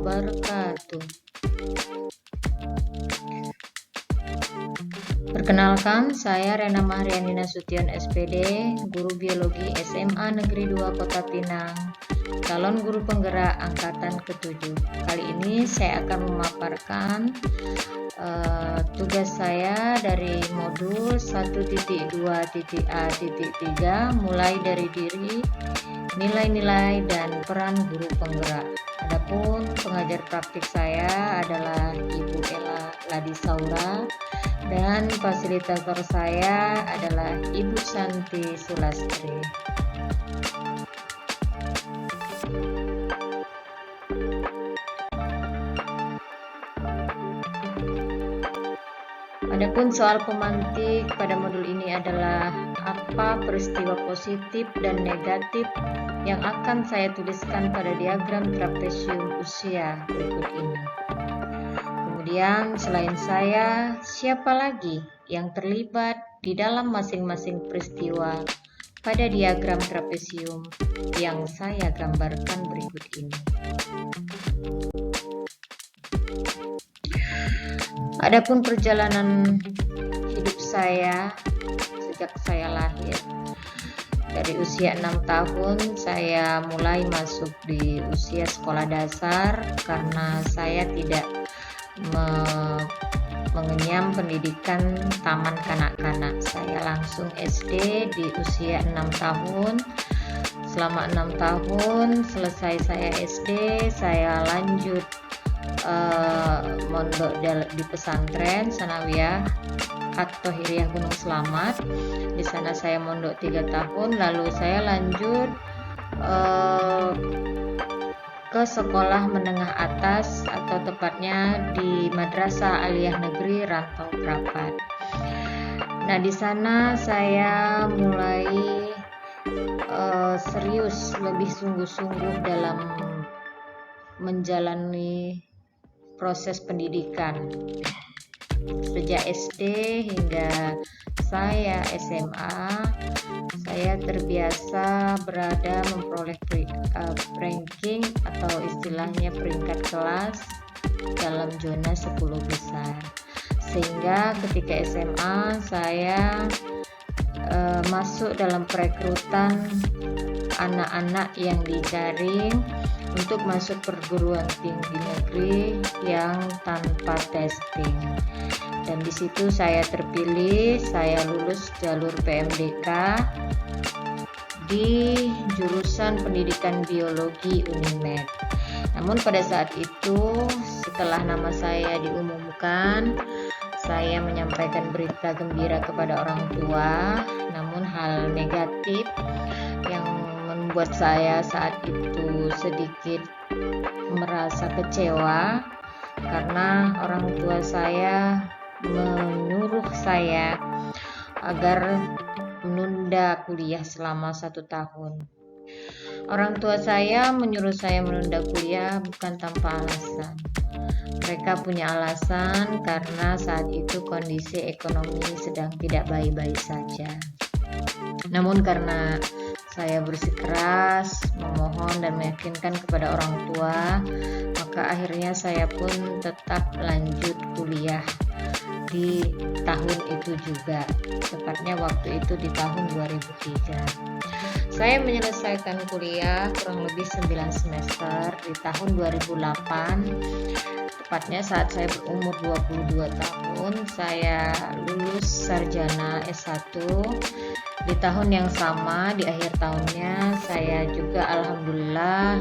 wabarakatuh. Perkenalkan, saya Rena Mahriani Nasution SPD, guru biologi SMA Negeri 2 Kota Pinang, calon guru penggerak angkatan ke-7. Kali ini saya akan memaparkan tugas saya dari modul 1.2.A.3 mulai dari diri, nilai-nilai, dan peran guru penggerak. Adapun pengajar praktik saya adalah Ibu Ella Ladisaura dan fasilitator saya adalah Ibu Santi Sulastri. Adapun soal pemantik pada modul ini adalah apa peristiwa positif dan negatif yang akan saya tuliskan pada diagram trapesium usia berikut ini. Kemudian selain saya, siapa lagi yang terlibat di dalam masing-masing peristiwa pada diagram trapesium yang saya gambarkan berikut ini. Adapun perjalanan hidup saya sejak saya lahir, dari usia 6 tahun saya mulai masuk di usia sekolah dasar karena saya tidak mengenyam pendidikan taman kanak-kanak. Saya langsung SD di usia 6 tahun. Selama 6 tahun selesai saya SD, saya lanjut mondok di pesantren Sanawiyah At-Thahiriyah Gunung Slamet. Di sana saya mondok 3 tahun, lalu saya lanjut ke sekolah menengah atas atau tepatnya di Madrasah Aliyah Negeri Rantau Prapat. Nah, di sana saya mulai serius, lebih sungguh-sungguh dalam menjalani proses pendidikan. Sejak SD hingga saya SMA, saya terbiasa berada memperoleh ranking atau istilahnya peringkat kelas dalam zona 10 besar. Sehingga ketika SMA saya masuk dalam perekrutan anak-anak yang dijaring untuk masuk perguruan tinggi negeri yang tanpa testing. Dan di situ saya terpilih, saya lulus jalur PMDK di jurusan pendidikan biologi Unimed. Namun pada saat itu, setelah nama saya diumumkan, saya menyampaikan berita gembira kepada orang tua, namun hal negatif yang membuat saya saat itu sedikit merasa kecewa karena orang tua saya menyuruh saya agar menunda kuliah selama 1 tahun. Orang tua saya menyuruh saya menunda kuliah bukan tanpa alasan. Mereka punya alasan karena saat itu kondisi ekonomi sedang tidak baik-baik saja. Namun karena saya bersikeras, memohon dan meyakinkan kepada orang tua, maka akhirnya saya pun tetap lanjut kuliah di tahun itu juga, tepatnya waktu itu di tahun 2003. Saya menyelesaikan kuliah kurang lebih 9 semester di tahun 2008. Tepatnya saat saya berumur 22 tahun, saya lulus sarjana S1. Di tahun yang sama, di akhir tahunnya, saya juga alhamdulillah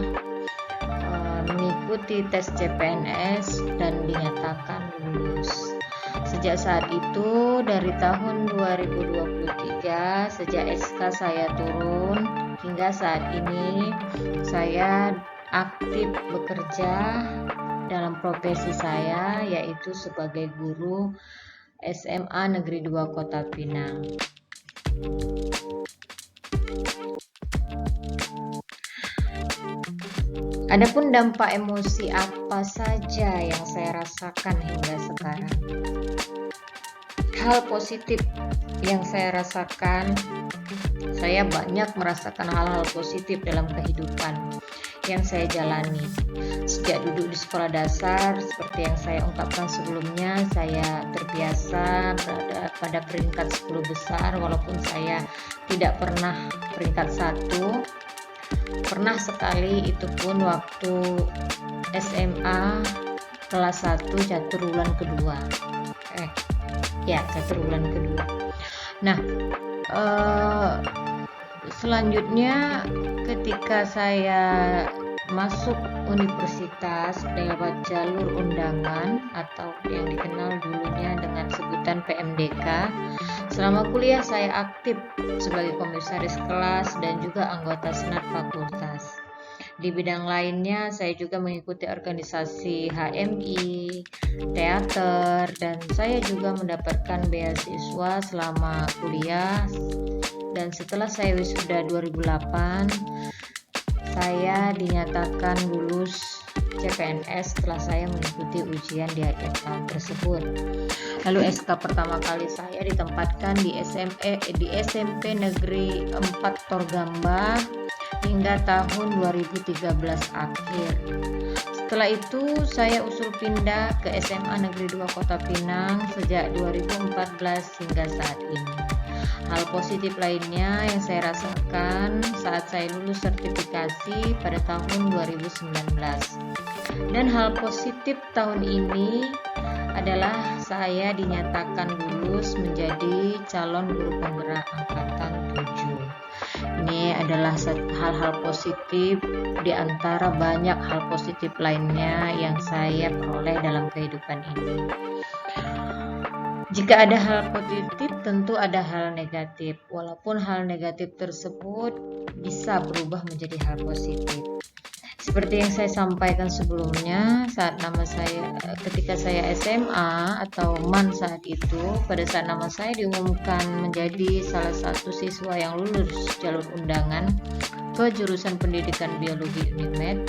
mengikuti tes CPNS dan dinyatakan lulus. Sejak saat itu, dari tahun 2023, sejak SK saya turun, hingga saat ini saya aktif bekerja dalam profesi saya, yaitu sebagai guru SMA Negeri 2 Kota Pinang. Adapun dampak emosi apa saja yang saya rasakan hingga sekarang? Hal positif yang saya rasakan, saya banyak merasakan hal-hal positif dalam kehidupan. yang saya jalani. Sejak duduk di sekolah dasar, seperti yang saya ungkapkan sebelumnya, saya terbiasa berada pada peringkat 10 besar walaupun saya tidak pernah peringkat 1. Pernah sekali, itu pun waktu SMA kelas 1 catur bulan kedua. Catur bulan kedua. Nah, selanjutnya ketika saya masuk universitas lewat jalur undangan atau yang dikenal dulunya dengan sebutan PMDK, selama kuliah saya aktif sebagai komisaris kelas dan juga anggota senat fakultas. Di bidang lainnya saya juga mengikuti organisasi HMI, teater, dan saya juga mendapatkan beasiswa selama kuliah. Dan setelah saya wisuda 2008, saya dinyatakan lulus CPNS setelah saya mengikuti ujian di akhir tahun tersebut. Lalu SK pertama kali saya ditempatkan di SMP Negeri 4 Torgamba hingga tahun 2013 akhir. Setelah itu saya usul pindah ke SMA Negeri 2 Kota Pinang sejak 2014 hingga saat ini. Hal positif lainnya yang saya rasakan saat saya lulus sertifikasi pada tahun 2019. Dan hal positif tahun ini adalah saya dinyatakan lulus menjadi calon guru penggerak angkatan 7. Ini adalah hal-hal positif di antara banyak hal positif lainnya yang saya peroleh dalam kehidupan ini. Jika ada hal positif, tentu ada hal negatif. Walaupun hal negatif tersebut bisa berubah menjadi hal positif. Seperti yang saya sampaikan sebelumnya, ketika saya SMA atau MAN saat itu, pada saat nama saya diumumkan menjadi salah satu siswa yang lulus jalur undangan ke jurusan pendidikan biologi UNIMED,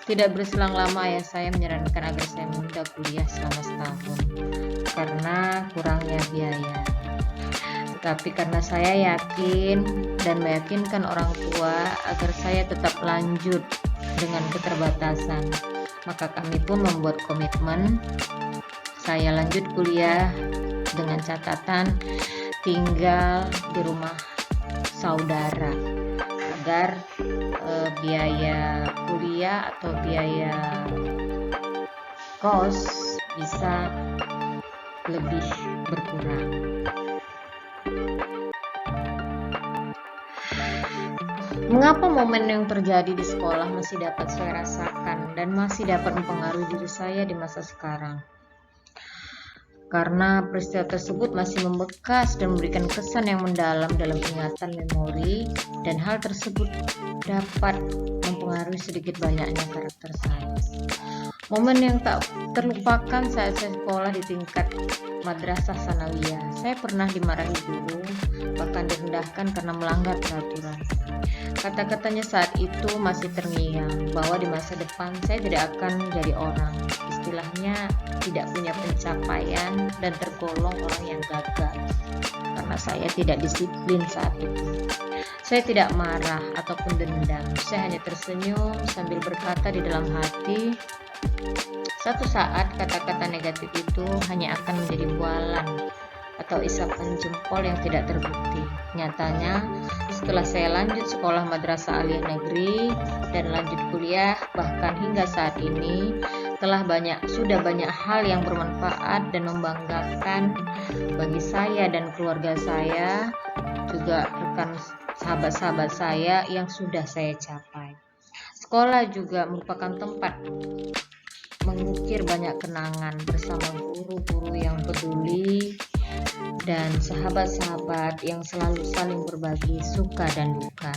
tidak berselang lama ayah saya menyarankan agar saya menunda kuliah selama setahun karena kurangnya biaya. Tetapi karena saya yakin dan meyakinkan orang tua agar saya tetap lanjut dengan keterbatasan, maka kami pun membuat komitmen saya lanjut kuliah dengan catatan tinggal di rumah saudara agar biaya kuliah atau biaya kos bisa lebih berkurang. Mengapa momen yang terjadi di sekolah masih dapat saya rasakan dan masih dapat mempengaruhi diri saya di masa sekarang? Karena peristiwa tersebut masih membekas dan memberikan kesan yang mendalam dalam ingatan memori, dan hal tersebut dapat mempengaruhi sedikit banyaknya karakter saya. Momen yang tak terlupakan saat saya sekolah di tingkat madrasah sanawiyah. Saya pernah dimarahi guru, bahkan direndahkan karena melanggar peraturan. Kata-katanya saat itu masih terngiang bahwa di masa depan saya tidak akan menjadi orang, istilahnya tidak punya pencapaian dan tergolong orang yang gagal karena saya tidak disiplin saat itu. Saya tidak marah ataupun dendam, saya hanya tersenyum sambil berkata di dalam hati, suatu saat kata-kata negatif itu hanya akan menjadi bualan atau isapan jempol yang tidak terbukti. Nyatanya, setelah saya lanjut sekolah madrasah aliyah negeri dan lanjut kuliah, bahkan hingga saat ini, sudah banyak hal yang bermanfaat dan membanggakan bagi saya dan keluarga saya, juga rekan sahabat-sahabat saya yang sudah saya capai. Sekolah juga merupakan tempat mengukir banyak kenangan bersama guru-guru yang peduli dan sahabat-sahabat yang selalu saling berbagi suka dan duka.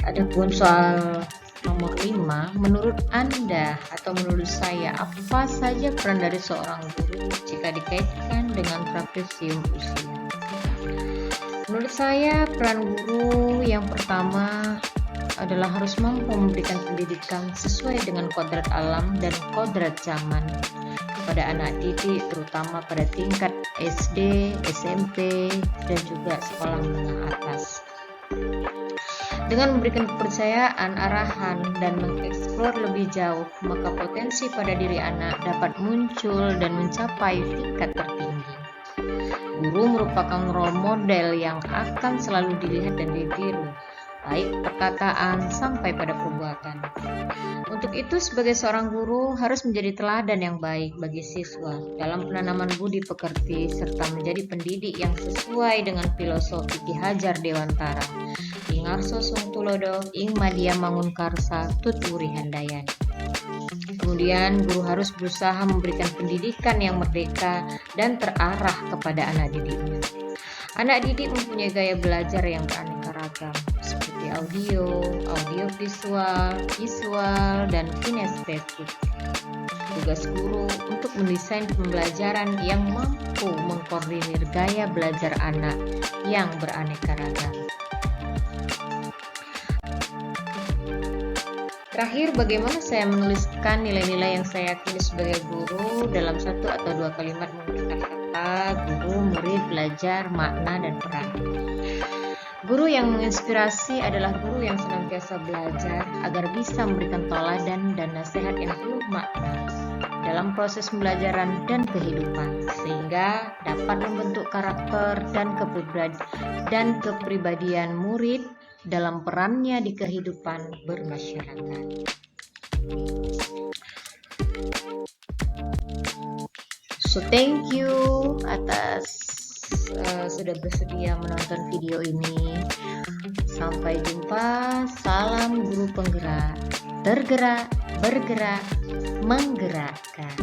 Adapun soal nomor 5, menurut Anda atau menurut saya, apa saja peran dari seorang guru jika dikaitkan dengan trapesium usia? Menurut saya, peran guru yang pertama adalah harus mampu memberikan pendidikan sesuai dengan kodrat alam dan kodrat zaman. kepada anak didik, terutama pada tingkat SD, SMP, dan juga sekolah menengah atas. Dengan memberikan kepercayaan, arahan, dan mengeksplor lebih jauh, maka potensi pada diri anak dapat muncul dan mencapai tingkat tertinggi. Guru merupakan role model yang akan selalu dilihat dan ditiru, baik perkataan sampai pada perbuatan. Untuk itu, sebagai seorang guru harus menjadi teladan yang baik bagi siswa dalam penanaman budi pekerti serta menjadi pendidik yang sesuai dengan filosofi Ki Hajar Dewantara. Ing Arso Sung Tulodo, ing Madya Mangunkarsa, Tuturi Handayani. Kemudian guru harus berusaha memberikan pendidikan yang merdeka dan terarah kepada anak didiknya. Anak didik mempunyai gaya belajar yang beraneka ragam, seperti audio visual, dan kinestetik. Tugas guru untuk mendesain pembelajaran yang mampu mengkoordinir gaya belajar anak yang beraneka ragam. Terakhir, bagaimana saya menuliskan nilai-nilai yang saya yakini sebagai guru dalam 1 atau 2 kalimat menggunakan kata guru, murid, belajar, makna, dan peran. Guru yang menginspirasi adalah guru yang senantiasa belajar agar bisa memberikan teladan dan nasihat yang penuh makna dalam proses pembelajaran dan kehidupan, sehingga dapat membentuk karakter dan kepribadian murid dalam perannya di kehidupan bermasyarakat. So thank you atas sudah bersedia menonton video ini. Sampai jumpa. Salam guru penggerak, tergerak, bergerak, menggerakkan.